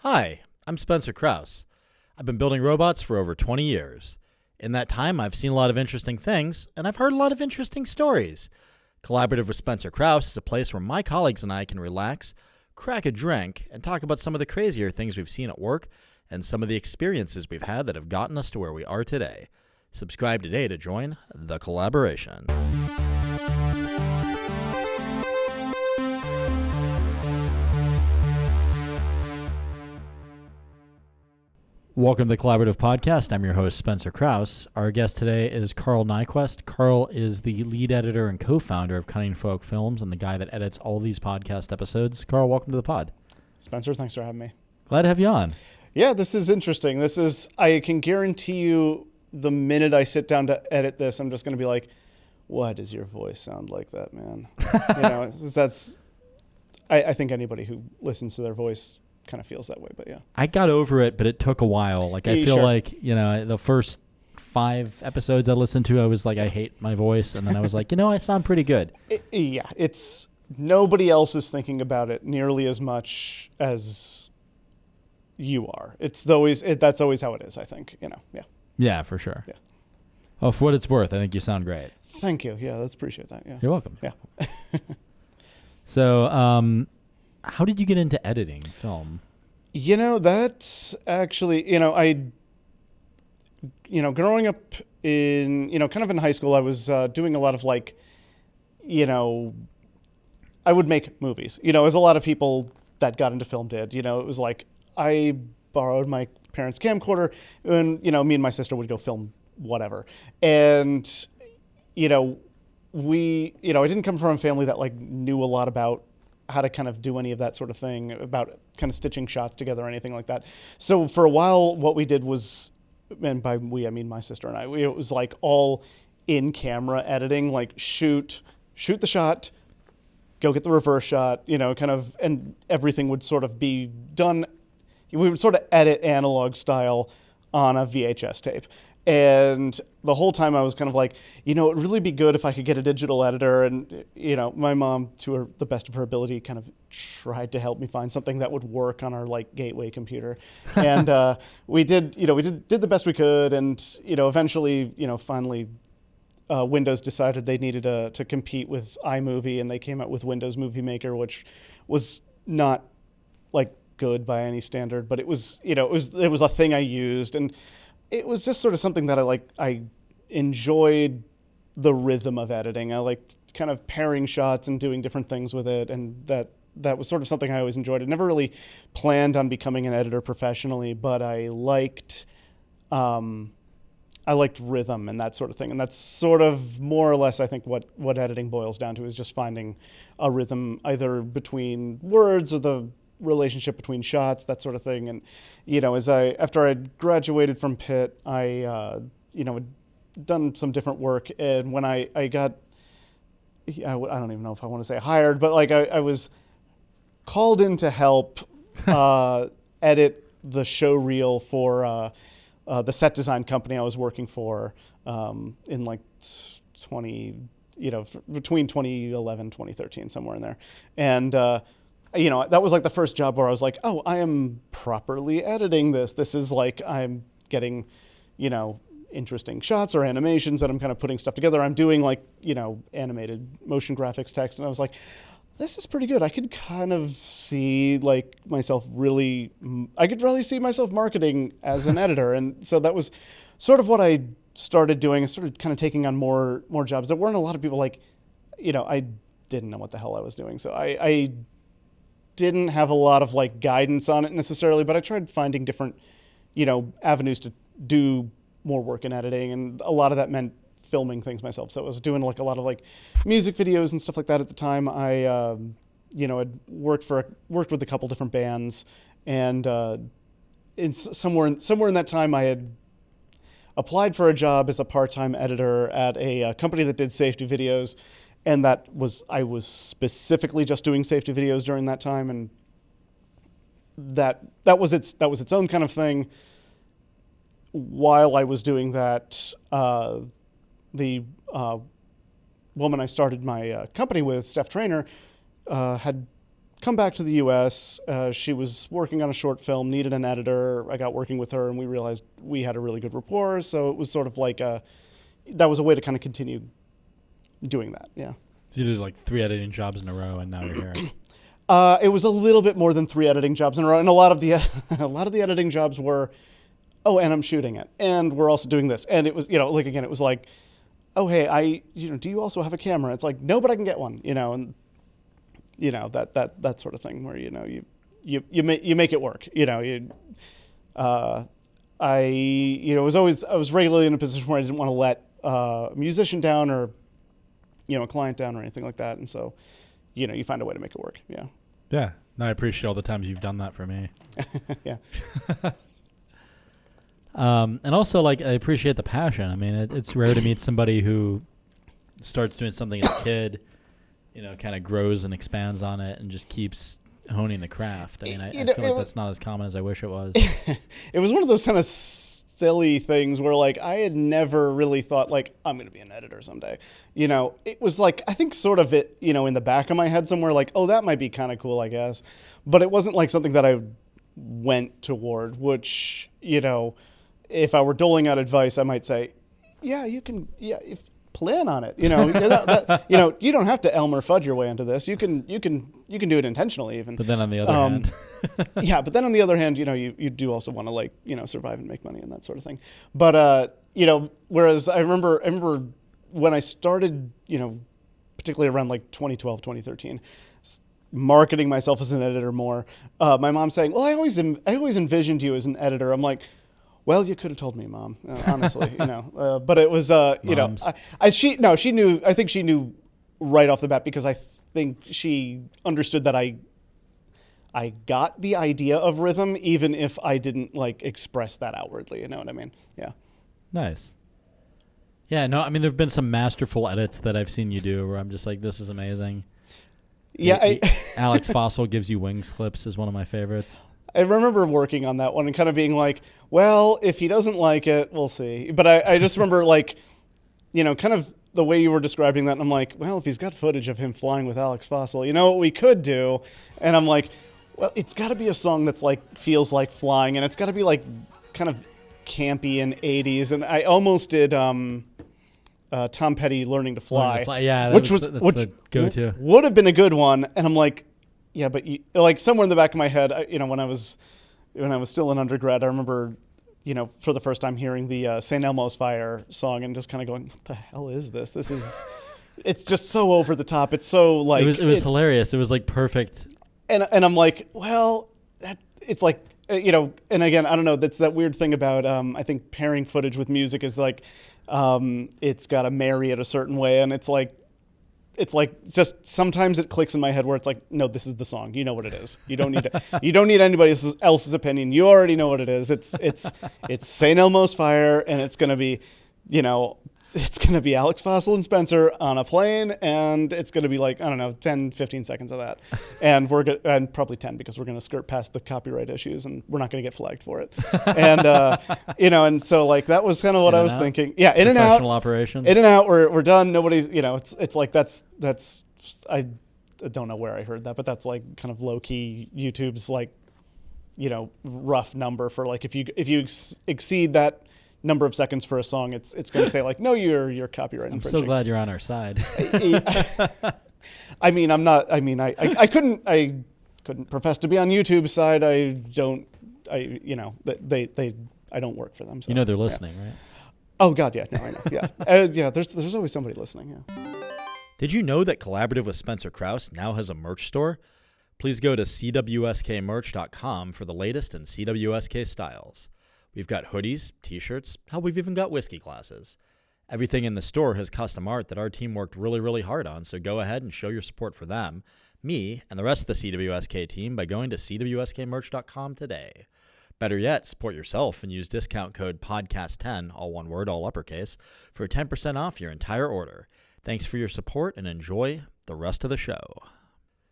Hi, I'm Spencer Krause. I've been building robots for over 20 years. In that time, I've seen a lot of interesting things, and I've heard a lot of interesting stories. Collaborative with Spencer Krause is a place where my colleagues and I can relax, crack a drink, and talk about some of the crazier things we've seen at work and some of the experiences we've had that have gotten us to where we are today. Subscribe today to join the collaboration. Welcome to the Collaborative Podcast. I'm your host, Spencer Krause. Our guest today is Karl Nykwest. Karl is the lead editor and co-founder of Cunning Folk Films and the guy that edits all these podcast episodes. Karl, welcome to the pod. Spencer, thanks for having me. Glad to have you on. Yeah, this is interesting. I can guarantee you the minute I sit down to edit this, I'm just going to be like, why does your voice sound like that, man? I think anybody who listens to their voice kind of feels that way, but yeah. I got over it, but it took a while. I feel like, the first 5 episodes I listened to, I was like, I hate my voice. And then I was like, I sound pretty good. It's nobody else is thinking about it nearly as much as you are. That's always how it is, I think, yeah. Yeah, for sure. Yeah. Well, for what it's worth, I think you sound great. Thank you. Yeah, let's appreciate that. Yeah. You're welcome. Yeah. So, how did you get into editing film? That's actually, growing up in, kind of in high school, I was doing a lot of I would make movies, as a lot of people that got into film did. It was like I borrowed my parents' camcorder and, me and my sister would go film whatever. And, I didn't come from a family that knew a lot about how to kind of do any of that sort of thing, about kind of stitching shots together or anything like that. So for a while, what we did was, and by we, I mean my sister and I, it was all in-camera editing, shoot the shot, go get the reverse shot, and everything would sort of be done. We would sort of edit analog style on a VHS tape. And the whole time I was kind of like, it'd really be good if I could get a digital editor. And, my mom, to the best of her ability, kind of tried to help me find something that would work on our gateway computer. And we did the best we could. And, eventually, finally, Windows decided they needed to compete with iMovie, and they came out with Windows Movie Maker, which was not good by any standard, but it was a thing I used. And it was just sort of something that I enjoyed the rhythm of editing. I liked kind of pairing shots and doing different things with it, and that was sort of something I always enjoyed. I never really planned on becoming an editor professionally, but I liked rhythm and that sort of thing. And that's sort of more or less, I think, what editing boils down to, is just finding a rhythm either between words or the relationship between shots, that sort of thing. And after I graduated from Pitt, I had done some different work, and when I got, I don't even know if I want to say hired, but I was called in to help edit the show reel for the set design company I was working for in between 2011 2013, somewhere in there. And that was the first job where I was like, oh, I am properly editing this. This is I'm getting, interesting shots or animations that I'm kind of putting stuff together. I'm doing animated motion graphics text. And I was like, this is pretty good. I could kind of see myself I could really see myself marketing as an editor. And so that was sort of what I started doing. I started kind of taking on more jobs. There weren't a lot of people I didn't know what the hell I was doing. So I didn't have a lot of guidance on it necessarily, but I tried finding different, avenues to do more work in editing, and a lot of that meant filming things myself. So I was doing a lot of music videos and stuff like that at the time. I had worked with a couple different bands, and somewhere in that time I had applied for a job as a part-time editor at a company that did safety videos. And I was specifically just doing safety videos during that time, and that was its own kind of thing. While I was doing that, the woman I started my company with, Steph Trainer, had come back to the U.S. She was working on a short film, needed an editor. I got working with her, and we realized we had a really good rapport. So it was sort of like that was a way to kind of continue doing that. Yeah. So you did like 3 editing jobs in a row, and now you're here. It was a little bit more than 3 editing jobs in a row, and a lot of the editing jobs were, oh, and I'm shooting it, and we're also doing this, and it was, like again, it was like, oh, hey, do you also have a camera? It's like, no, but I can get one, and that sort of thing where you make it work, I was regularly in a position where I didn't want to let a musician down or a client down or anything like that, and so you find a way to make it work. Yeah. No, I appreciate all the times you've done that for me. Yeah. And also, like, I appreciate the passion. I mean, it's rare to meet somebody who starts doing something as a kid, kind of grows and expands on it and just keeps honing the craft. I mean, I feel like that's not as common as I wish it was. It was one of those kind of silly things where, like, I had never really thought, like, I'm going to be an editor someday. It was like, I think sort of it, in the back of my head somewhere, like, oh, that might be kind of cool, I guess. But it wasn't like something that I went toward, which, if I were doling out advice, I might say, plan on it. You don't have to Elmer Fudd your way into this. You can do it intentionally even. But then on the other hand, but then on the other hand, you do also want to survive and make money and that sort of thing. But whereas I remember when I started, particularly around like 2012, 2013, marketing myself as an editor more, my mom saying, well, I always envisioned you as an editor. I'm like, well, you could have told me, Mom, honestly, but it was, she knew, I think she knew right off the bat, because I think she understood that I got the idea of rhythm, even if I didn't like express that outwardly. You know what I mean? Yeah. Nice. Yeah, no, I mean, there've been some masterful edits that I've seen you do where I'm just like, this is amazing. Yeah. Alex Fossil Gives You Wings clips is one of my favorites. I remember working on that one and kind of being like, well, if he doesn't like it, we'll see. But I just remember like, kind of the way you were describing that. And I'm like, well, if he's got footage of him flying with Alex Fossil, what we could do? And I'm like, well, it's got to be a song that's like, feels like flying. And it's got to be like kind of campy and 80s. And I almost did Tom Petty Learning to Fly. Yeah, that's the go-to. Would have been a good one. And I'm like, yeah, but like somewhere in the back of my head, when I was still an undergrad, I remember, for the first time hearing the St. Elmo's Fire song and just kind of going, what the hell is this? It's just so over the top. It's so like it was hilarious. It was like perfect. And I'm like, well, it's like and again, I don't know. That's that weird thing about I think pairing footage with music is like it's got to marry it a certain way, and it's like just sometimes it clicks in my head where it's like, no, this is the song. You know what it is. You don't need anybody else's opinion. You already know what it is. It's St. Elmo's Fire, and it's gonna be, it's gonna be Alex Fossil and Spencer on a plane, and it's gonna be like, I don't know, 10, 15 seconds of that, and and probably 10 because we're gonna skirt past the copyright issues, and we're not gonna get flagged for it, and and so like that was kind of what I was thinking. Yeah, in and out. Professional operation. In and out. We're done. Nobody's. It's like that's. I don't know where I heard that, but that's like kind of low key YouTube's like, rough number for like if you exceed that number of seconds for a song, it's going to say like, no, you're copyright infringing. I'm so glad you're on our side. I mean, I'm not. I mean, I couldn't profess to be on YouTube's side. I don't. I don't work for them. So, they're listening, right? Oh God, yeah. No, I know. Yeah, yeah. There's always somebody listening. Yeah. Did you know that Collaborative with Spencer Krause now has a merch store? Please go to cwskmerch.com for the latest in CWSK styles. We've got hoodies, t-shirts, hell, we've even got whiskey glasses. Everything in the store has custom art that our team worked really, really hard on, so go ahead and show your support for them, me, and the rest of the CWSK team by going to cwskmerch.com today. Better yet, support yourself and use discount code PODCAST10, all one word, all uppercase, for 10% off your entire order. Thanks for your support and enjoy the rest of the show.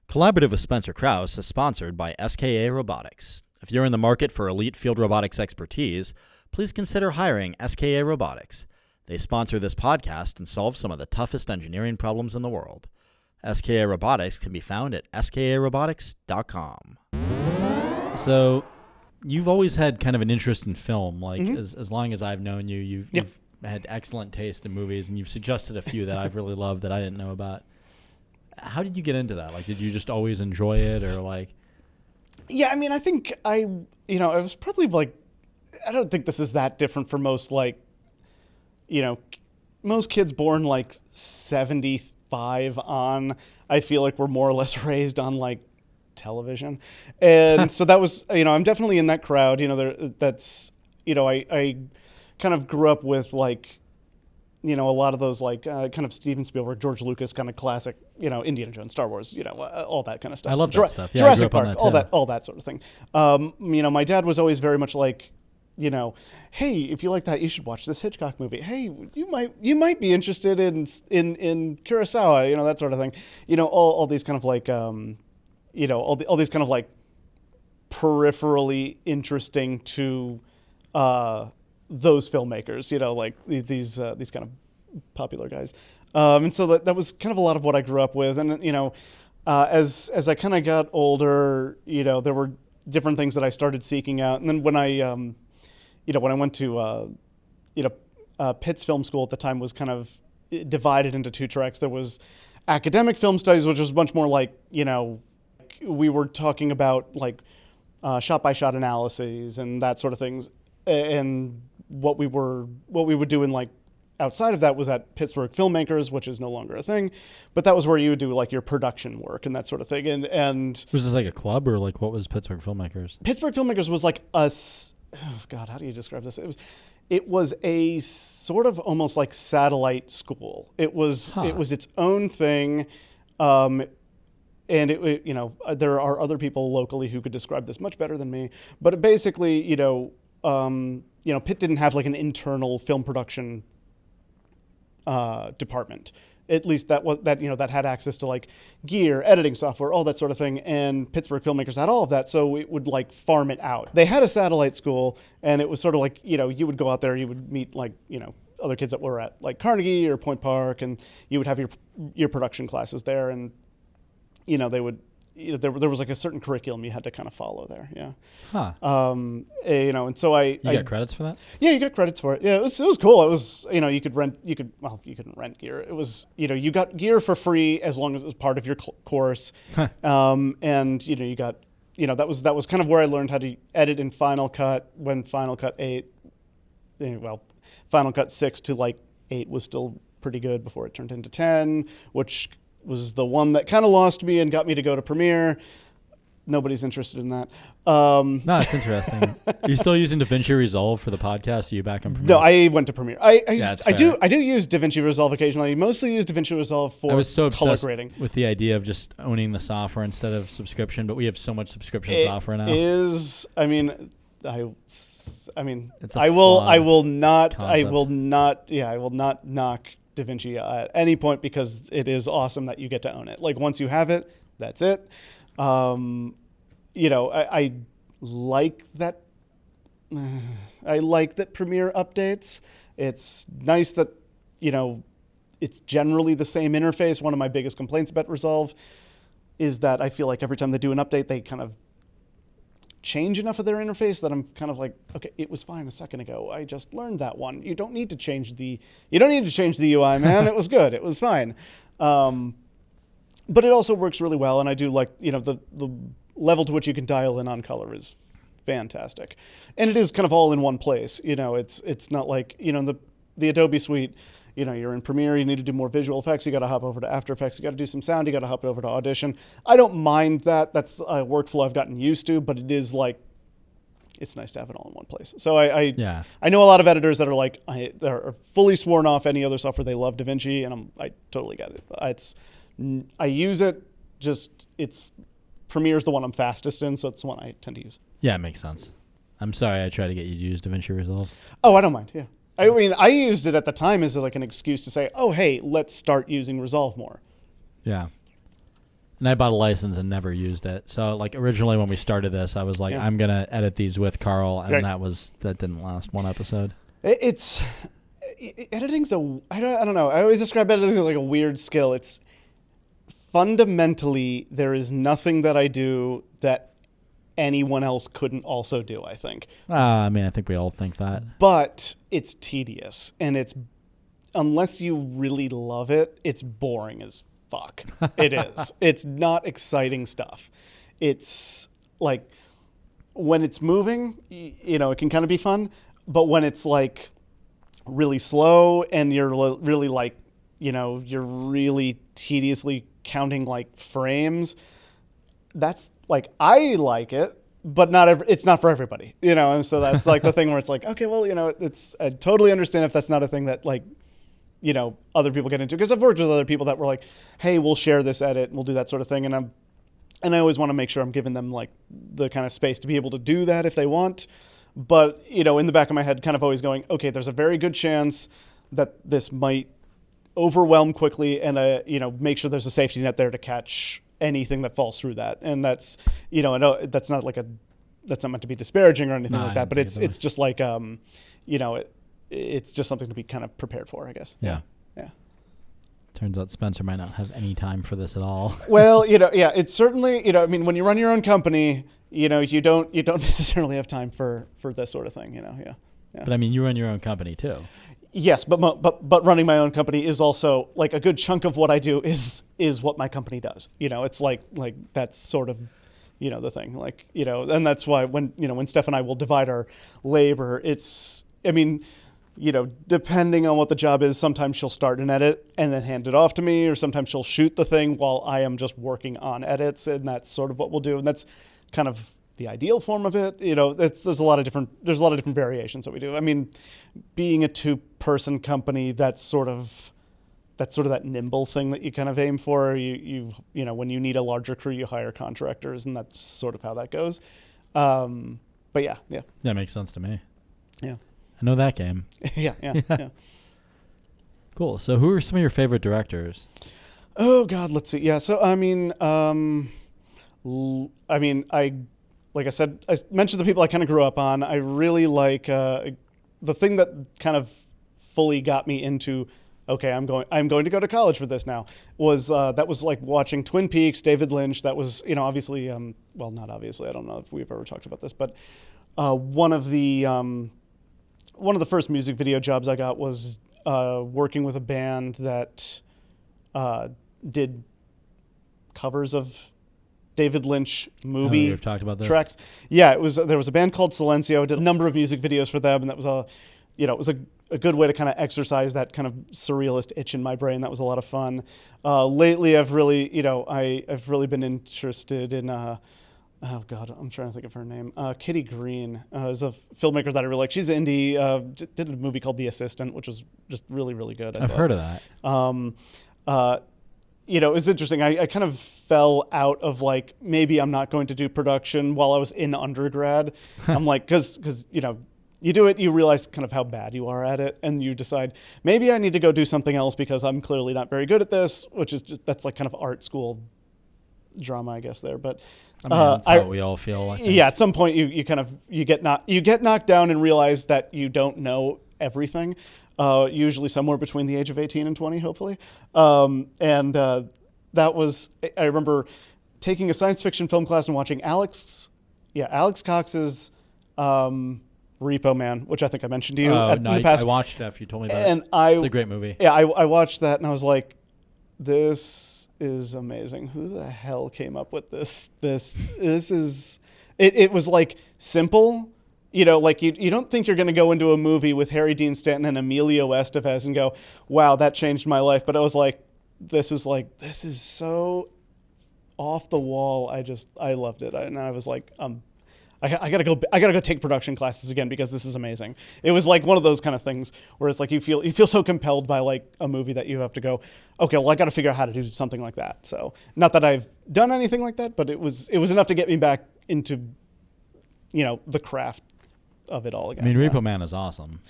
Collaborative with Spencer Krause is sponsored by SKA Robotics. If you're in the market for elite field robotics expertise, please consider hiring SKA Robotics. They sponsor this podcast and solve some of the toughest engineering problems in the world. SKA Robotics can be found at skarobotics.com. So you've always had kind of an interest in film. Like as long as I've known you, you've had excellent taste in movies, and you've suggested a few that I've really loved that I didn't know about. How did you get into that? Like, did you just always enjoy it, or like? Yeah, I mean, I think I was probably like, I don't think this is that different for most, like, most kids born like 75 on, I feel like we're more or less raised on like television. And so that was, I'm definitely in that crowd, I kind of grew up with like, a lot of those like kind of Steven Spielberg, George Lucas kind of classic, Indiana Jones, Star Wars, all that kind of stuff. I love that stuff. Yeah, Jurassic I grew up Park, on that all that sort of thing. My dad was always very much like, hey, if you like that, you should watch this Hitchcock movie. Hey, you might be interested in Kurosawa, that sort of thing. All these kind of like, all these kind of like peripherally interesting to those filmmakers, like these kind of popular guys. And so that was kind of a lot of what I grew up with. And, as I kind of got older, there were different things that I started seeking out. And then when I went to, Pitt's film school at the time was kind of divided into two tracks. There was academic film studies, which was much more like, we were talking about like shot-by-shot analyses and that sort of things. And what we would do in like outside of that was at Pittsburgh Filmmakers, which is no longer a thing, but that was where you would do like your production work and that sort of thing. And was this like a club, or like what was Pittsburgh Filmmakers? Pittsburgh Filmmakers was like oh God, how do you describe this? It was a sort of almost like satellite school. It was its own thing. And there are other people locally who could describe this much better than me, but it basically, Pitt didn't have like an internal film production department. At least that had access to like gear, editing software, all that sort of thing. And Pittsburgh Filmmakers had all of that, so it would like farm it out. They had a satellite school, and it was sort of like, you would go out there, you would meet like, other kids that were at like Carnegie or Point Park, and you would have your production classes there, and they would. There was like a certain curriculum you had to kind of follow there, yeah. And so I got credits for that? Yeah, you got credits for it. Yeah, it was cool. It was, you couldn't rent gear. It was, you got gear for free as long as it was part of your course. And you got, that was kind of where I learned how to edit in Final Cut when Final Cut 6 to like 8 was still pretty good before it turned into 10, which was the one that kind of lost me and got me to go to Premiere. Nobody's interested in that. No, it's interesting. Are you still using DaVinci Resolve for the podcast? Are you back on Premiere? No, I went to Premiere. I do use DaVinci Resolve occasionally. I mostly use DaVinci Resolve for color grading. I was so obsessed with the idea of just owning the software instead of subscription, but we have so much subscription software now. I will not knock DaVinci at any point, because it is awesome that you get to own it. Like once you have it, that's it. I like that. I like that Premiere updates. It's nice that it's generally the same interface. One of my biggest complaints about Resolve is that I feel like every time they do an update, they kind of change enough of their interface that I'm kind of like, okay, it was fine a second ago. I just learned that one. You don't need to change the UI, man. It was good. It was fine. But it also works really well, and I do like, the level to which you can dial in on color is fantastic. And it is kind of all in one place. It's not like, the Adobe suite, you're in Premiere, you need to do more visual effects, you got to hop over to After Effects, you got to do some sound, you got to hop over to Audition. I don't mind that. That's a workflow I've gotten used to, but it is like, it's nice to have it all in one place. So I know a lot of editors that are like, they're fully sworn off any other software. They love DaVinci, and I totally get it. I use it, Premiere's the one I'm fastest in, so it's the one I tend to use. Yeah, it makes sense. I'm sorry I tried to get you to use DaVinci Resolve. Oh, I don't mind, yeah. I mean, I used it at the time as like an excuse to say, oh, hey, let's start using Resolve more. Yeah. And I bought a license and never used it. So like originally when we started this, I was like, I'm going to edit these with Karl. And that didn't last one episode. Editing's I don't know. I always describe editing as like a weird skill. It's fundamentally, there is nothing that I do that anyone else couldn't also do, I think. I mean, I think we all think that. But it's tedious, and unless you really love it, it's boring as fuck. It is. It's not exciting stuff. It's like when it's moving, it can kind of be fun, but when it's like really slow and you're really like, you're really tediously counting like frames, that's like, I like it, but it's not for everybody, and so that's like the thing where it's like, okay, well, I totally understand if that's not a thing that like, other people get into, because I've worked with other people that were like, hey, we'll share this edit and we'll do that sort of thing. And I always want to make sure I'm giving them like the kind of space to be able to do that if they want. But, in the back of my head, kind of always going, okay, there's a very good chance that this might overwhelm quickly, and, make sure there's a safety net there to catch anything that falls through that. And that's, I know that's not meant to be disparaging or anything like that, but it's just like, it's just something to be kind of prepared for, I guess. Yeah. Yeah. Turns out Spencer might not have any time for this at all. Well, it's certainly, I mean, when you run your own company, you don't necessarily have time for this sort of thing, yeah. But I mean, you run your own company too. Yes, but running my own company is also like a good chunk of what I do is what my company does. It's like that's sort of, the thing, like, and that's why when Steph and I will divide our labor, depending on what the job is, sometimes she'll start an edit and then hand it off to me, or sometimes she'll shoot the thing while I am just working on edits, and that's sort of what we'll do. And that's kind of the ideal form of it. There's a lot of different variations that we do. I mean, being a 2-person company, that's sort of that nimble thing that you kind of aim for. You when you need a larger crew, you hire contractors, and that's sort of how that goes. But yeah. That makes sense to me. Yeah. I know that game. Yeah. Cool. So who are some of your favorite directors? Oh God, let's see. Yeah. So I like I said, I mentioned the people I kind of grew up on. I really like the thing that kind of fully got me into, okay, I'm going to go to college for this now, was that was like watching Twin Peaks, David Lynch. That was, obviously, well, not obviously, I don't know if we've ever talked about this, but one of the first music video jobs I got was working with a band that did covers of David Lynch movie we've talked about this. Tracks. Yeah, there was a band called Silencio. I did a number of music videos for them, and that was it was a good way to kind of exercise that kind of surrealist itch in my brain. That was a lot of fun. Lately, I've really, I've really been interested in, oh God, I'm trying to think of her name. Kitty Green is a filmmaker that I really like. She's indie, did a movie called The Assistant, which was just really, really good. I've heard of that. It was interesting. I kind of fell out of like, maybe I'm not going to do production while I was in undergrad. I'm like, because you do it, you realize kind of how bad you are at it, and you decide, maybe I need to go do something else because I'm clearly not very good at this, which is that's like kind of art school drama, I guess, there. But I mean, that's how we all feel. I think. Yeah, at some point you get knocked down and realize that you don't know everything. Usually somewhere between the age of 18 and 20, hopefully. That was, I remember taking a science fiction film class and watching Alex Cox's Repo Man, which I think I mentioned to you in the past. I watched it after you told me about and it. It's a great movie. Yeah, I watched that and I was like, this is amazing. Who the hell came up with this? This is, it was like simple. Like you don't think you're going to go into a movie with Harry Dean Stanton and Emilio Estevez and go, wow, that changed my life. But I was like, this is so off the wall. I loved it. And I was like, I gotta go take production classes again because this is amazing. It was like one of those kind of things where it's like you feel so compelled by like a movie that you have to go, okay, well I got to figure out how to do something like that. So not that I've done anything like that, but it was enough to get me back into, the craft of it all again. I mean, Repo Man is awesome.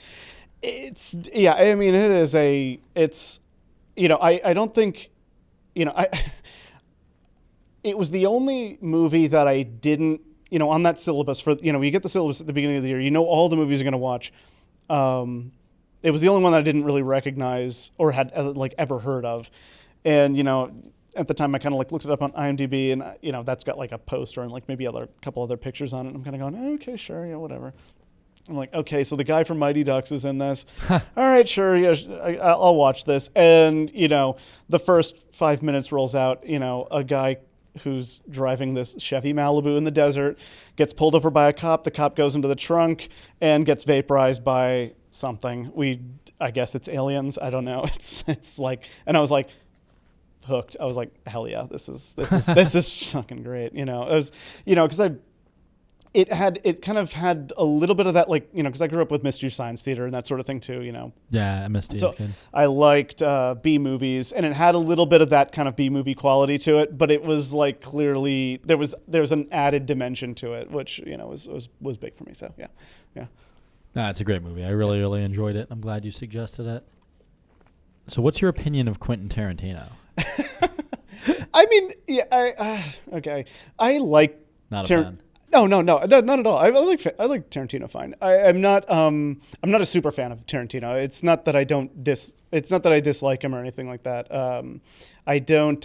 I don't think, it was the only movie that I didn't, on that syllabus for, you get the syllabus at the beginning of the year, all the movies you're going to watch. It was the only one that I didn't really recognize or had ever heard of. And, at the time I kind of like looked it up on IMDb, and you know, that's got like a poster and like maybe a couple other pictures on it. And I'm kind of going, okay, sure, yeah, whatever. I'm like, okay, so the guy from Mighty Ducks is in this. All right, sure, yeah, I'll watch this. And you know, the first 5 minutes rolls out. You know, a guy who's driving this Chevy Malibu in the desert gets pulled over by a cop. The cop goes into the trunk and gets vaporized by something. I guess it's aliens. I don't know. It's like, and I was like hooked. I was like, hell yeah, this is fucking great. You know, it was, you know, because it kind of had a little bit of that, like, you know, because I grew up with Mystery Science Theater and that sort of thing too, you know. Yeah, MST So is good. I liked B movies, and it had a little bit of that kind of B movie quality to it, but it was like clearly there was an added dimension to it, which, you know, was big for me. So yeah. Nah, it's a great movie. I really, really enjoyed it. I'm glad you suggested it. So what's your opinion of Quentin Tarantino? I mean, yeah, okay. I like Not a fan. No, not at all. I like Tarantino fine. I'm not a super fan of Tarantino. It's not that I dislike him or anything like that. I don't.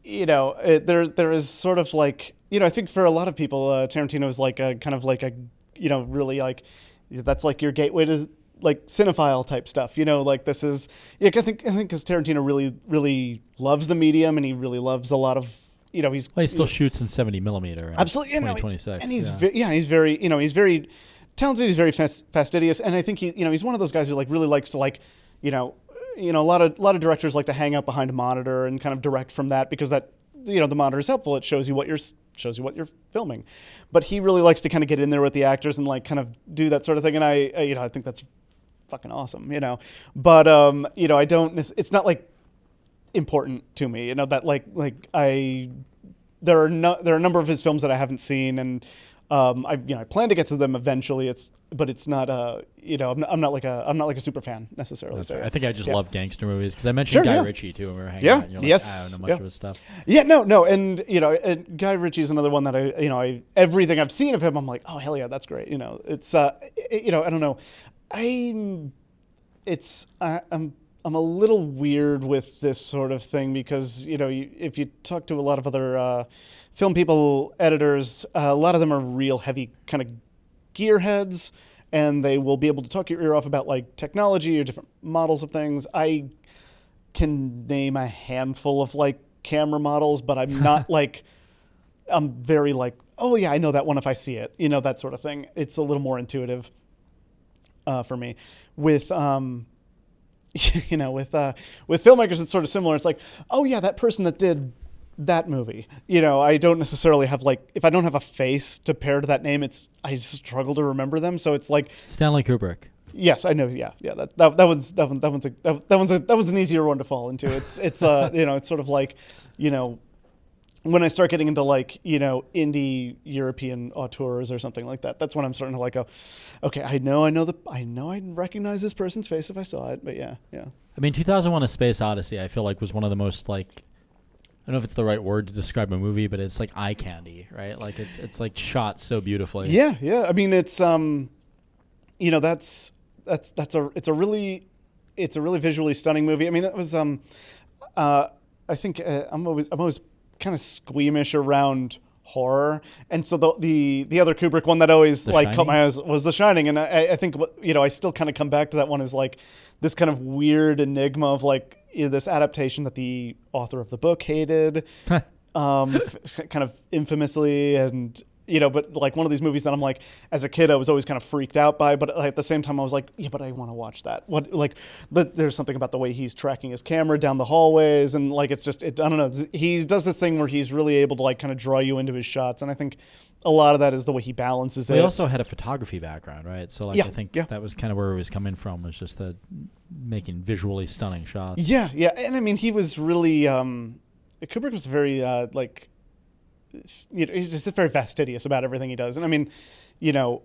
You know, there is sort of like, you know, I think for a lot of people, Tarantino is like a kind of like a, you know, really like, that's like your gateway to like cinephile type stuff. You know, like this is, yeah, I think because Tarantino really loves the medium, and he really loves a lot of, you know, he still shoots in 70 millimeter. Absolutely, 2026. And he's he's very, you know, he's very talented. He's very fastidious, and I think he's one of those guys who like really likes to like, you know, a lot of directors like to hang out behind a monitor and kind of direct from that, because that, you know, the monitor is helpful. It shows you what you're filming, but he really likes to kind of get in there with the actors and like kind of do that sort of thing. And I you know, I think that's fucking awesome, you know. But you know, I don't. It's not like important to me, you know, that there are a number of his films that I haven't seen, and I plan to get to them eventually. But it's not you know, I'm not like a super fan necessarily. So, I think I just love gangster movies, because I mentioned Guy Ritchie too when we were hanging out. And you're like, yes, I don't know much of his stuff. Yeah, no, and you know, Guy Ritchie's another one that everything I've seen of him, I'm like, oh hell yeah, that's great. You know, it's you know, I don't know, I'm a little weird with this sort of thing, because, you know, if you talk to a lot of other film people, editors, a lot of them are real heavy kind of gearheads, and they will be able to talk your ear off about like technology or different models of things. I can name a handful of like camera models, but I'm not like, I'm very like, oh yeah, I know that one if I see it, you know, that sort of thing. It's a little more intuitive for me. With you know, with filmmakers, it's sort of similar. It's like, oh yeah, that person that did that movie. You know, I don't necessarily have like, if I don't have a face to pair to that name, I struggle to remember them. So it's like Stanley Kubrick. Yes, I know. Yeah. That was an easier one to fall into. It's you know, it's sort of like, you know, when I start getting into like, you know, indie European auteurs or something like that, that's when I'm starting to like go, okay, I know I'd recognize this person's face if I saw it, but yeah. I mean, 2001: A Space Odyssey, I feel like was one of the most like, I don't know if it's the right word to describe a movie, but it's like eye candy, right? Like it's like shot so beautifully. Yeah. I mean, it's you know, it's a really visually stunning movie. I mean, it was I think I'm always kind of squeamish around horror, and so the other Kubrick one that always like caught my eyes was The Shining, and I think, you know, I still kind of come back to that one as like this kind of weird enigma of like, you know, this adaptation that the author of the book hated, kind of infamously, and you know, but like one of these movies that I'm like, as a kid I was always kind of freaked out by, but at the same time I was like, yeah, but I want to watch that. There's something about the way he's tracking his camera down the hallways, and like it's just, I don't know, he does this thing where he's really able to like kind of draw you into his shots, and I think a lot of that is the way he balances it. He also had a photography background, right? So like, yeah, I think that was kind of where he was coming from, was just the making visually stunning shots. Yeah, and I mean, he was really Kubrick was very like, you know, he's just very fastidious about everything he does. And I mean, you know,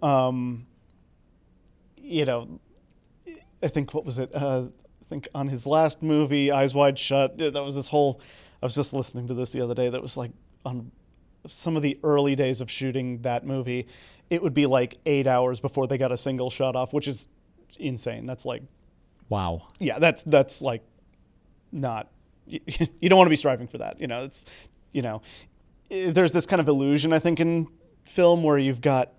I think, what was it? I think on his last movie, Eyes Wide Shut, that was this whole, I was just listening to this the other day, that was like on some of the early days of shooting that movie, it would be like 8 hours before they got a single shot off, which is insane. That's like, wow. Yeah, that's like not you don't want to be striving for that. It's, there's this kind of illusion, I think, in film where you've got,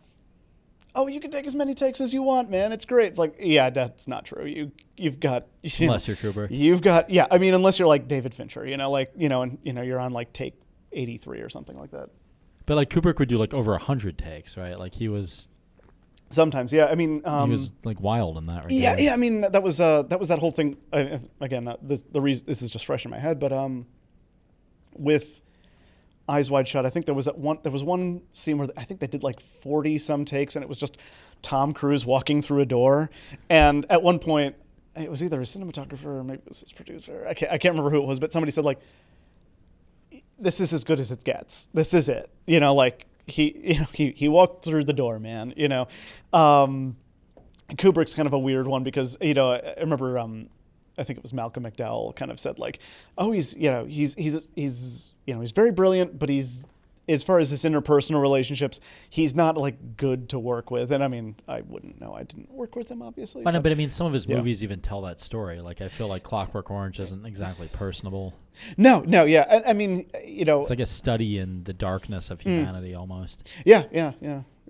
oh, you can take as many takes as you want, man. It's great. It's like, yeah, that's not true. You've got, Unless you're Kubrick. You've got, yeah. I mean, unless you're like David Fincher, and you're on like take 83 or something like that. But like Kubrick would do like over 100 takes, right? Like he was. Sometimes, yeah. I mean, he was like wild in that regard. Yeah. I mean, that was that whole thing. Again, the reason this is just fresh in my head, but with Eyes Wide Shut, I think there was one scene where I think they did like 40 some takes, and it was just Tom Cruise walking through a door. And at one point, it was either a cinematographer or maybe it was his producer. I can't remember who it was, but somebody said like, "This is as good as it gets. This is it." Like. He walked through the door, man. Kubrick's kind of a weird one because I remember I think it was Malcolm McDowell kind of said like, oh, he's very brilliant, but he's, as far as his interpersonal relationships, he's not like good to work with. And I mean, I wouldn't know. I didn't work with him, obviously. But I mean, some of his movies even tell that story. Like I feel like Clockwork Orange isn't exactly personable. No, yeah. I mean, it's like a study in the darkness of humanity almost. Yeah,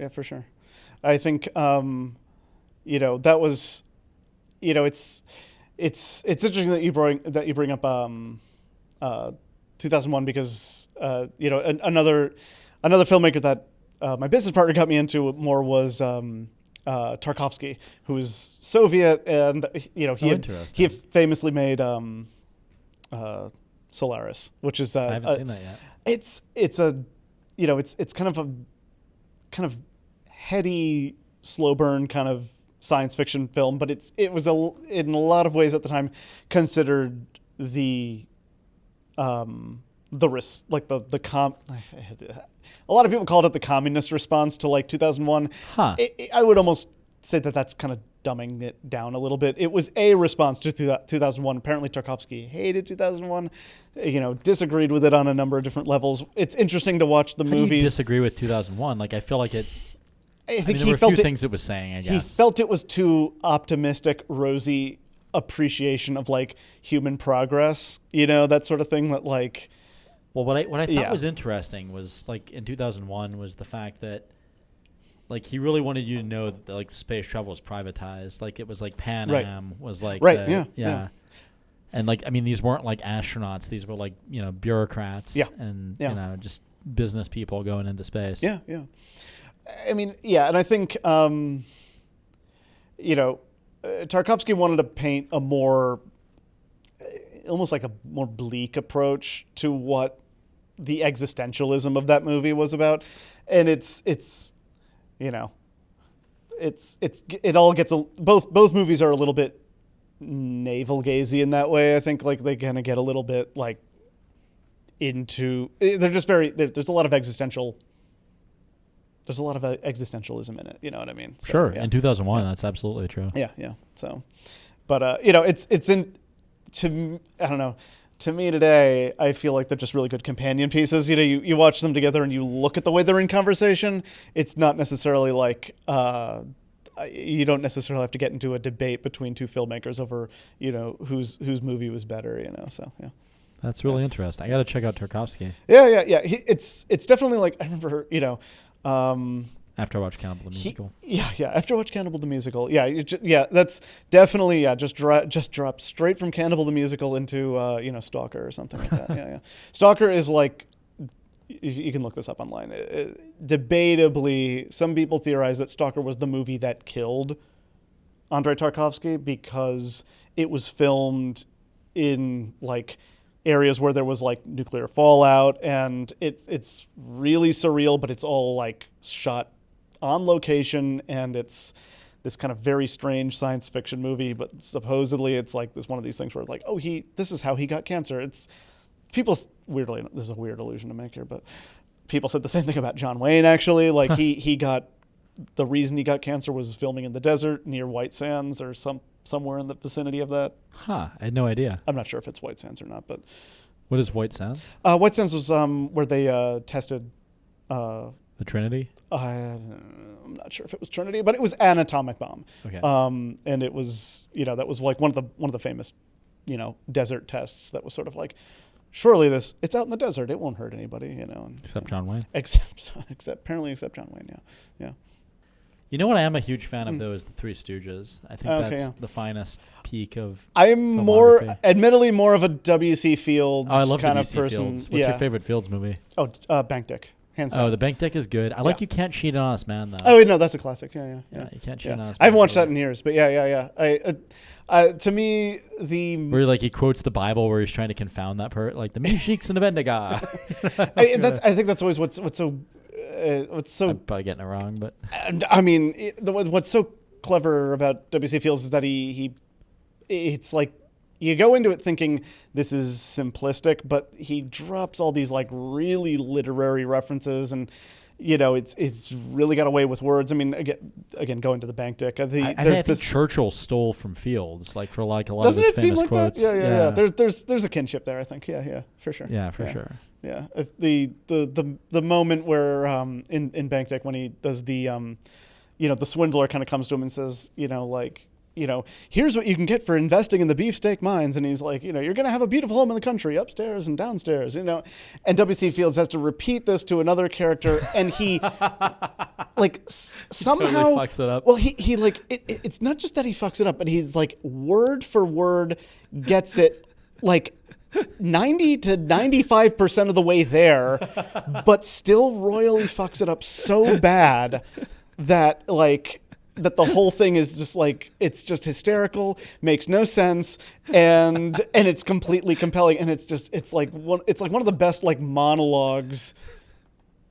for sure. I think, that was, it's interesting that you bring up 2001 because another filmmaker that my business partner got me into more was Tarkovsky, who was Soviet, and he had famously made Solaris, which is I haven't seen that yet. It's kind of heady, slow burn kind of science fiction film, but it was in a lot of ways at the time considered the risk, like a lot of people called it the communist response to like 2001. I would almost say that that's kind of dumbing it down a little bit. It was a response to 2001. Apparently Tarkovsky hated 2001, disagreed with it on a number of different levels. It's interesting to watch the movies. How do you disagree with 2001? Like I feel like it. I think there were a few things it was saying, I guess. He felt it was too optimistic, rosy appreciation of like human progress, that sort of thing that like. Well, what I thought was interesting was like in 2001 was the fact that like he really wanted you to know that like space travel was privatized. Like it was like Pan Am was like yeah. And like I mean these weren't like astronauts. These were like bureaucrats and just business people going into space. Yeah. I mean, and I think Tarkovsky wanted to paint a more almost like a more bleak approach to what the existentialism of that movie was about, and it all gets both movies are a little bit navel gazing in that way. I think like they kind of get a little bit like into they're just there's a lot of existentialism in it. You know what I mean? So, sure. In 2001, that's absolutely true. Yeah. So, but it's in I don't know. To me today, I feel like they're just really good companion pieces. You watch them together and you look at the way they're in conversation. It's not necessarily like you don't necessarily have to get into a debate between two filmmakers over whose movie was better. So yeah. That's really interesting. I got to check out Tarkovsky. Yeah. It's definitely like I remember after I watched Cannibal the Musical. After I watched Cannibal the Musical. That's definitely just drop straight from Cannibal the Musical into Stalker or something like that. Yeah. Stalker is like you can look this up online. Debatably, some people theorize that Stalker was the movie that killed Andrei Tarkovsky because it was filmed in like areas where there was like nuclear fallout, and it's really surreal, but it's all like shot on location, and it's this kind of very strange science fiction movie, but supposedly it's like this one of these things where it's like, oh, this is how he got cancer. It's people weirdly, this is a weird illusion to make here, but people said the same thing about John Wayne actually. Like he got the reason he got cancer was filming in the desert near White Sands or somewhere in the vicinity of that. I had no idea. I'm not sure if it's White Sands or not, but what is White Sands? White Sands was where they tested the Trinity. I'm not sure if it was Trinity, but it was an atomic bomb. Okay. And it was that was like one of the famous desert tests that was sort of like, surely it's out in the desert, it won't hurt anybody, and, Except John Wayne. Except John Wayne, yeah. You know what I am a huge fan of, though, is the Three Stooges. I think that's the finest peak of I'm admittedly more of a W.C. Fields kind of person. Fields. What's your favorite Fields movie? Bank Dick. Hands down. Oh, The Bank Dick is good. I like You Can't Cheat on Us, Man, though. Oh, no, that's a classic. Yeah, You Can't Cheat on Us. I haven't watched that in years, but to me, where he quotes the Bible where he's trying to confound that part, like the Meshiks and the Bendiga. I think that's always what's so. I'm probably getting it wrong, but I mean, what's so clever about W.C. Fields is that it's like you go into it thinking this is simplistic, but he drops all these like really literary references, and it's really got away with words. I mean, again, going to the Bank Dick. I think Churchill stole from Fields, like for a lot of his famous quotes. Doesn't it seem like quotes. That? Yeah. There's a kinship there, I think. Yeah, for sure. Yeah, for sure. Yeah, the moment where in Bank Dick when he does the the swindler kind of comes to him and says, here's what you can get for investing in the beefsteak mines. And he's like, you're going to have a beautiful home in the country, upstairs and downstairs, and W.C. Fields has to repeat this to another character. And he somehow totally fucks it up. Well, he it's not just that he fucks it up, but he's like word for word gets it like 90 to 95% of the way there, but still royally fucks it up so bad that that the whole thing is just it's just hysterical, makes no sense, and it's completely compelling, and it's like one of the best monologues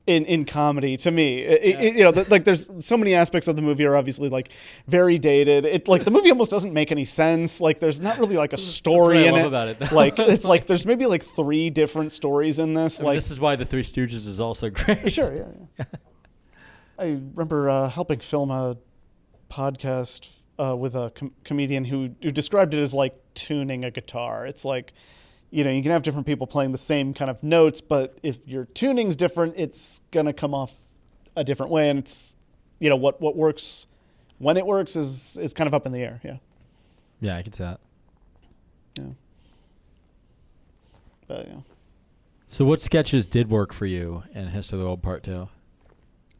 in comedy to me. There's so many aspects of the movie are obviously very dated. The movie almost doesn't make any sense. There's not really a story in it. About it. It's there's maybe 3 different stories in this. This is why the Three Stooges is also great. Sure, yeah. I remember helping film a podcast with a comedian who described it as tuning a guitar. It's you can have different people playing the same kind of notes, but if your tuning's different, it's gonna come off a different way, and it's what works when it works is kind of up in the air. Yeah, I could see that. But So what sketches did work for you in History of the World Part 2?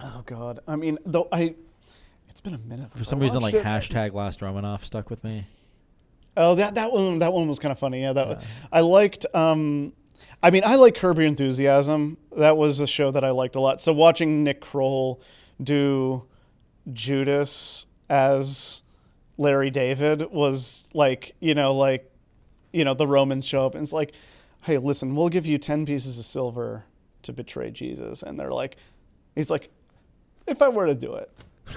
Oh God, I mean, it's been a minute. For some reason, hashtag Last Romanoff stuck with me. Oh, that one was kind of funny. Yeah, I liked. I like Curb Your Enthusiasm. That was a show that I liked a lot. So watching Nick Kroll do Judas as Larry David was the Romans show up and it's hey, listen, we'll give you 10 pieces of silver to betray Jesus, and he's like, if I were to do it.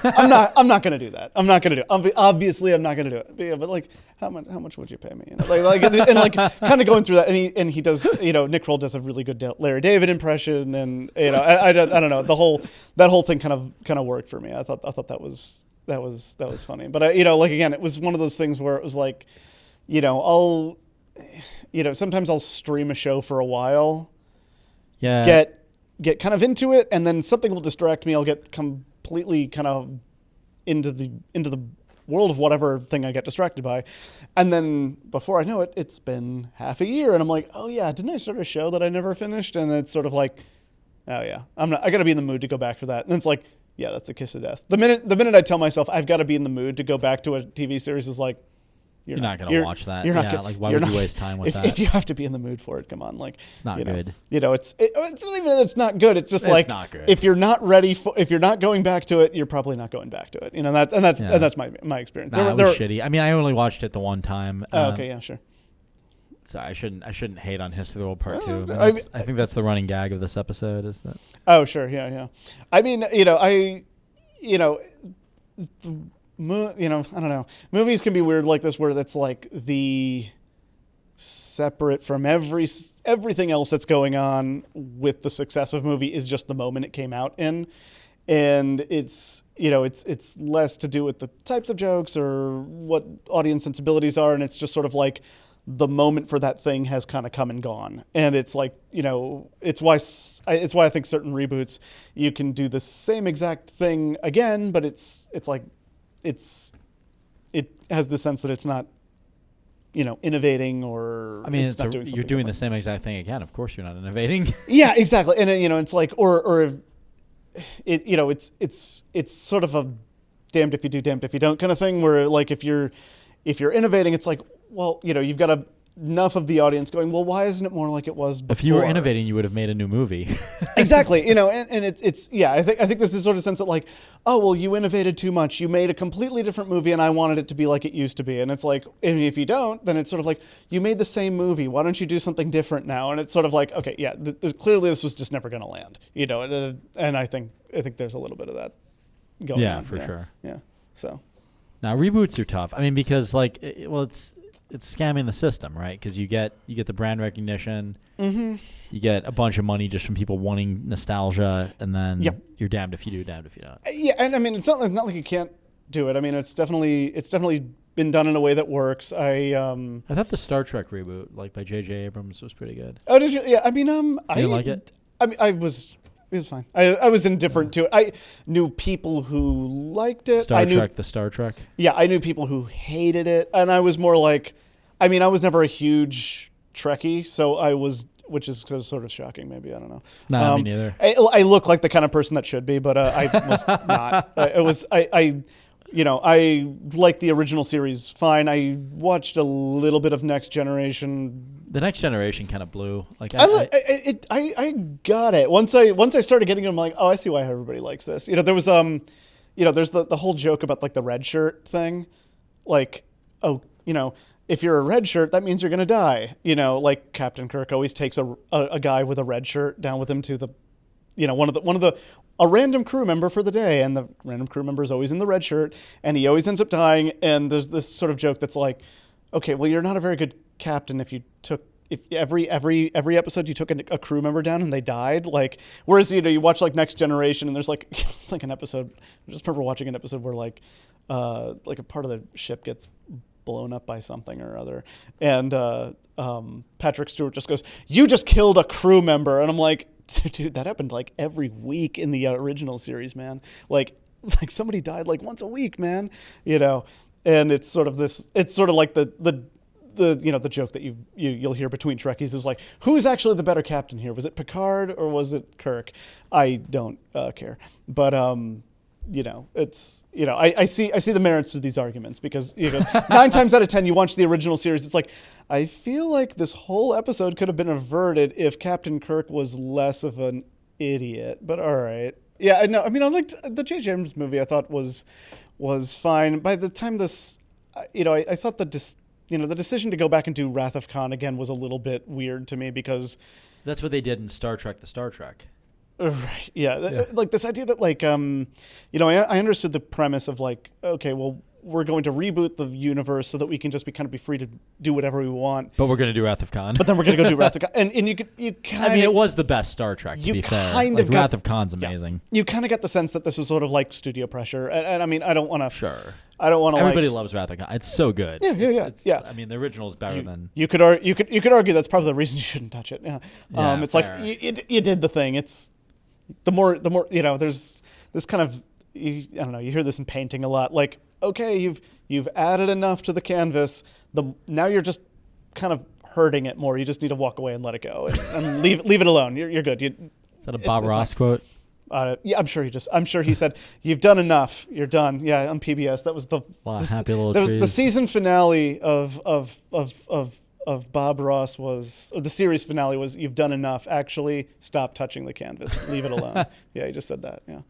I'm not going to do that. I'm not going to do it. Obviously, I'm not going to do it. But, but how much would you pay me? And kind of going through that. And he does, Nick Kroll does a really good Larry David impression. And, I don't know, that whole thing kind of worked for me. I thought that was funny. But, again, it was one of those things where it was sometimes I'll stream a show for a while. Yeah. Get kind of into it, and then something will distract me. I'll get completely kind of into the world of whatever thing I get distracted by, and then before I know it, it's been half a year, and I'm like, oh yeah, didn't I start a show that I never finished? And it's sort of oh yeah, I got to be in the mood to go back to that. And it's yeah, that's the kiss of death. The minute I tell myself I've got to be in the mood to go back to a TV series is you're not going to watch that. Why would you waste time with that? If you have to be in the mood for it, come on. It's not good. It's not even that it's not good. It's just it's not good. If you're not ready if you're not going back to it, you're probably not going back to it. That's my experience. It was shitty. I mean, I only watched it the one time. Okay, yeah, sure. So I shouldn't hate on History of the World Part 2. I think that's the running gag of this episode, is that? Oh, sure, yeah. I mean, I don't know. Movies can be weird like this, where that's the separate from everything else that's going on with the success of movie is just the moment it came out in, and it's less to do with the types of jokes or what audience sensibilities are, and it's just sort of the moment for that thing has kind of come and gone, and it's it's why I think certain reboots you can do the same exact thing again, but it has the sense that it's not innovating or I mean, it's not doing you're something doing the different. same exact thing again. Of course, you're not innovating. Yeah, exactly. And it's like, or it's sort of a damned if you do, damned if you don't kind of thing. Where like if you're innovating, it's like, well, you've got enough of the audience going, well, why isn't it more like it was before? If you were innovating, you would have made a new movie. Exactly. And it's yeah. I think this is sort of sense that like, oh well, you innovated too much. You made a completely different movie, and I wanted it to be like it used to be. And it's like, and if you don't, then it's sort of like you made the same movie. Why don't you do something different now? And it's sort of like, okay, yeah, clearly this was just never going to land. And I think there's a little bit of that going on. Yeah, for sure. Yeah. So now reboots are tough. I mean, because like, it's scamming the system, right? Because you get the brand recognition, you get a bunch of money just from people wanting nostalgia, and then you're damned if you do, damned if you don't. Yeah, and I mean, it's not like you can't do it. I mean, it's definitely been done in a way that works. I thought the Star Trek reboot, like by J.J. Abrams, was pretty good. Oh, did you? Yeah, I mean, You didn't like it? I mean, it was fine. I was indifferent to it. I knew people who liked it. The Star Trek. Yeah, I knew people who hated it, and I was more like, I mean, I was never a huge Trekkie, so I was, which is sort of shocking, maybe. I don't know. No, me neither. I look like the kind of person that should be, but I was not. I liked the original series fine. I watched a little bit of Next Generation. The Next Generation kind of blew. Like I got it once I started getting it. I'm like, oh, I see why everybody likes this. There was there's the whole joke about like the red shirt thing, like, oh, if you're a red shirt, that means you're gonna die. Like Captain Kirk always takes a guy with a red shirt down with him to the, a random crew member for the day, and the random crew member is always in the red shirt, and he always ends up dying. And there's this sort of joke that's like, okay, well, you're not a very good captain if every episode you took a crew member down and they died. Like, whereas you watch like Next Generation and there's like it's like an episode. I just remember watching an episode where like a part of the ship gets blown up by something or other, and Patrick Stewart just goes, "You just killed a crew member," and I'm like, dude, that happened like every week in the original series, man. Like, it's like somebody died like once a week, man. And it's sort of like the joke that you'll hear between Trekkies is like, who's actually the better captain here? Was it Picard or was it Kirk? I don't care, but it's I see the merits of these arguments because 9 times out of 10 you watch the original series, it's like, I feel like this whole episode could have been averted if Captain Kirk was less of an idiot. But all right, yeah, no, I mean, I liked the J.J. Abrams movie. I thought was fine. By the time this, I thought the decision to go back and do Wrath of Khan again was a little bit weird to me because that's what they did in Star Trek: The Star Trek. Right. Yeah. Like this idea that like, I understood the premise of like, okay, well, we're going to reboot the universe so that we can just be free to do whatever we want. But we're going to do Wrath of Khan. But then we're going to go do Wrath of Khan. And you kind of... I mean, it was the best Star Trek, to be fair. Wrath of Khan's amazing. Yeah, you kind of get the sense that this is sort of like studio pressure. And I mean, I don't want to... Sure. I don't want to Everybody loves Wrath of Khan. It's so good. Yeah. I mean, the original is better than... You could argue that's probably the reason you shouldn't touch it. Yeah. It's fair. Like, you did the thing. It's... The more, there's this kind of, I don't know, you hear this in painting a lot. Like, okay, you've added enough to the canvas. Now you're just kind of hurting it more. You just need to walk away and let it go and leave it alone. You're good. Is that a Bob Ross quote? Yeah, I'm sure he said, "You've done enough. You're done." Yeah, on PBS. That was happy little trees. The season finale of Bob Ross was, or the series finale was, "You've done enough. Actually, stop touching the canvas. Leave it alone." Yeah, he just said that. Yeah,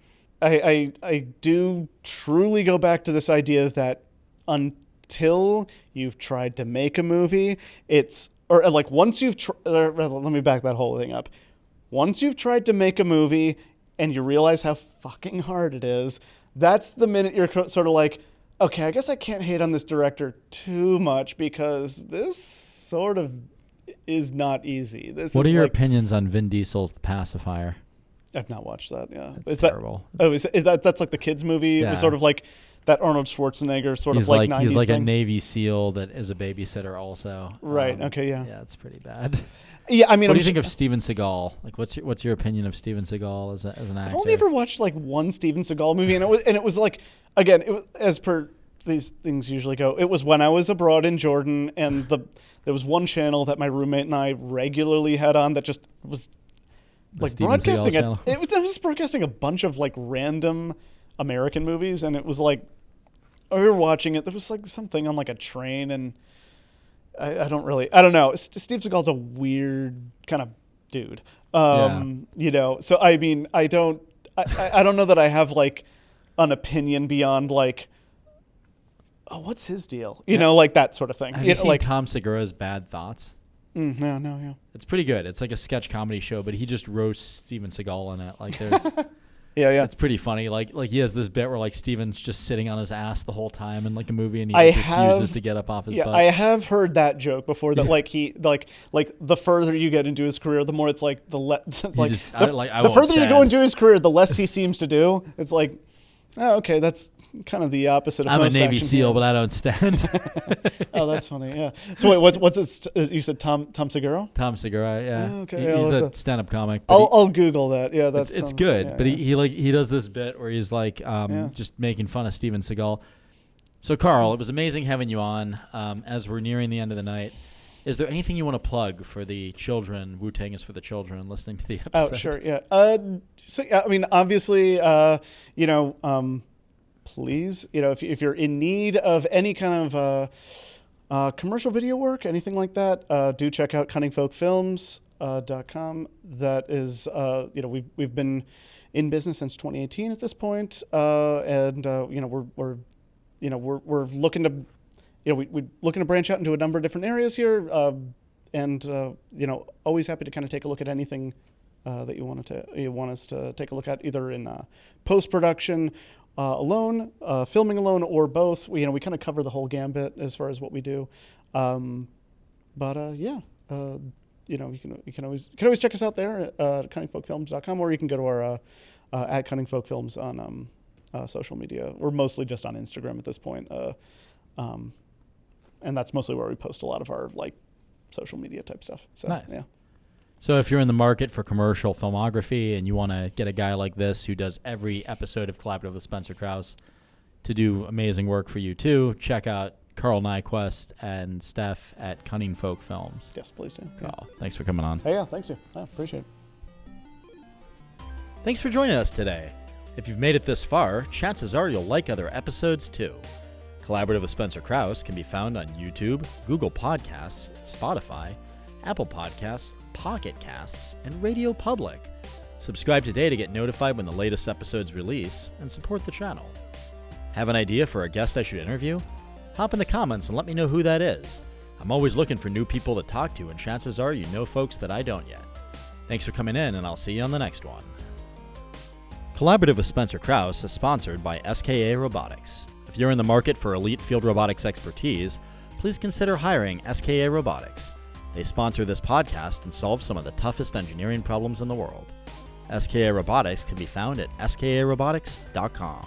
I do truly go back to this idea that until you've tried to make a movie, once you've let me back that whole thing up. Once you've tried to make a movie and you realize how fucking hard it is, that's the minute you're sort of like, okay, I guess I can't hate on this director too much because this sort of is not easy. What are your opinions on Vin Diesel's The Pacifier? I've not watched that. Yeah, it's terrible. Is that's like the kids movie? Yeah. It was sort of like that Arnold Schwarzenegger sort of like 90s he's like thing. A Navy SEAL that is a babysitter also. Right. Okay. Yeah. Yeah, it's pretty bad. Yeah, I mean, what do you think of Steven Seagal? Like, what's your opinion of Steven Seagal as an actor? I've only ever watched like one Steven Seagal movie, and it was like, again, it was, as per these things usually go. It was when I was abroad in Jordan, and there was one channel that my roommate and I regularly had on that just was like Steven Seagal broadcasting it. channel. It was just broadcasting a bunch of like random American movies, and it was like we were watching it. There was like something on like a train, and I don't know. Steve Seagal's a weird kind of dude. You know, so I mean, I don't know that I have like an opinion beyond like, oh, what's his deal? You know, like that sort of thing. Have you seen like Tom Segura's Bad Thoughts? no, yeah. It's pretty good. It's like a sketch comedy show, but he just roasts Steven Seagal in it. Like there's Yeah. It's pretty funny. Like he has this bit where like Steven's just sitting on his ass the whole time in like a movie, and he refuses to get up off his butt. I have heard that joke before. That like he like the further you get into his career, the more it's like the further you go into his career, the less he seems to do. It's like, oh, okay, that's kind of the opposite of I'm a most Navy action SEAL, heroes. but I don't stand. Oh, that's funny. Yeah. So wait, what's it? You said Tom Segura? Tom Segura, yeah. Oh, okay, He's yeah, a stand-up comic. but I'll Google that. Yeah, it's good. But he does this bit where he's like just making fun of Steven Seagal. So Karl, it was amazing having you on. As we're nearing the end of the night, is there anything you want to plug for the children? Wu-Tang is for the children listening to the episode. Oh, sure. Yeah. So yeah, I mean, obviously, you know, please, you know, if you're in need of any kind of commercial video work, anything like that, do check out cunningfolkfilms.com. That is, you know, we've been in business since 2018 at this point, and you know, we're looking to, you know, we're looking to branch out into a number of different areas here, and you know, always happy to kind of take a look at anything that you want us to take a look at, either in post-production, alone, filming alone, or both. We kind of cover the whole gambit as far as what we do. Yeah, you know, you can always check us out there at cunningfolkfilms.com, or you can go to our at Cunning Folk Films on social media. We're mostly just on Instagram at this point, and that's mostly where we post a lot of our like social media type stuff. So nice. Yeah. So if you're in the market for commercial filmography and you want to get a guy like this who does every episode of Collaborative with Spencer Krause to do amazing work for you too, check out Karl Nykwest and Steph at Cunning Folk Films. Yes, please do. Karl, thanks for coming on. Hey, yeah, thanks you. I appreciate it. Thanks for joining us today. If you've made it this far, chances are you'll like other episodes too. Collaborative with Spencer Krause can be found on YouTube, Google Podcasts, Spotify, Apple Podcasts, Pocket Casts, and Radio Public. Subscribe today to get notified when the latest episodes release and support the channel. Have an idea for a guest I should interview? Hop in the comments and let me know who that is. I'm always looking for new people to talk to, and chances are you know folks that I don't yet. Thanks for coming in, and I'll see you on the next one. Collaborative with Spencer Krause is sponsored by SKA Robotics. If you're in the market for elite field robotics expertise, please consider hiring SKA Robotics. They sponsor this podcast and solve some of the toughest engineering problems in the world. SKA Robotics can be found at skarobotics.com.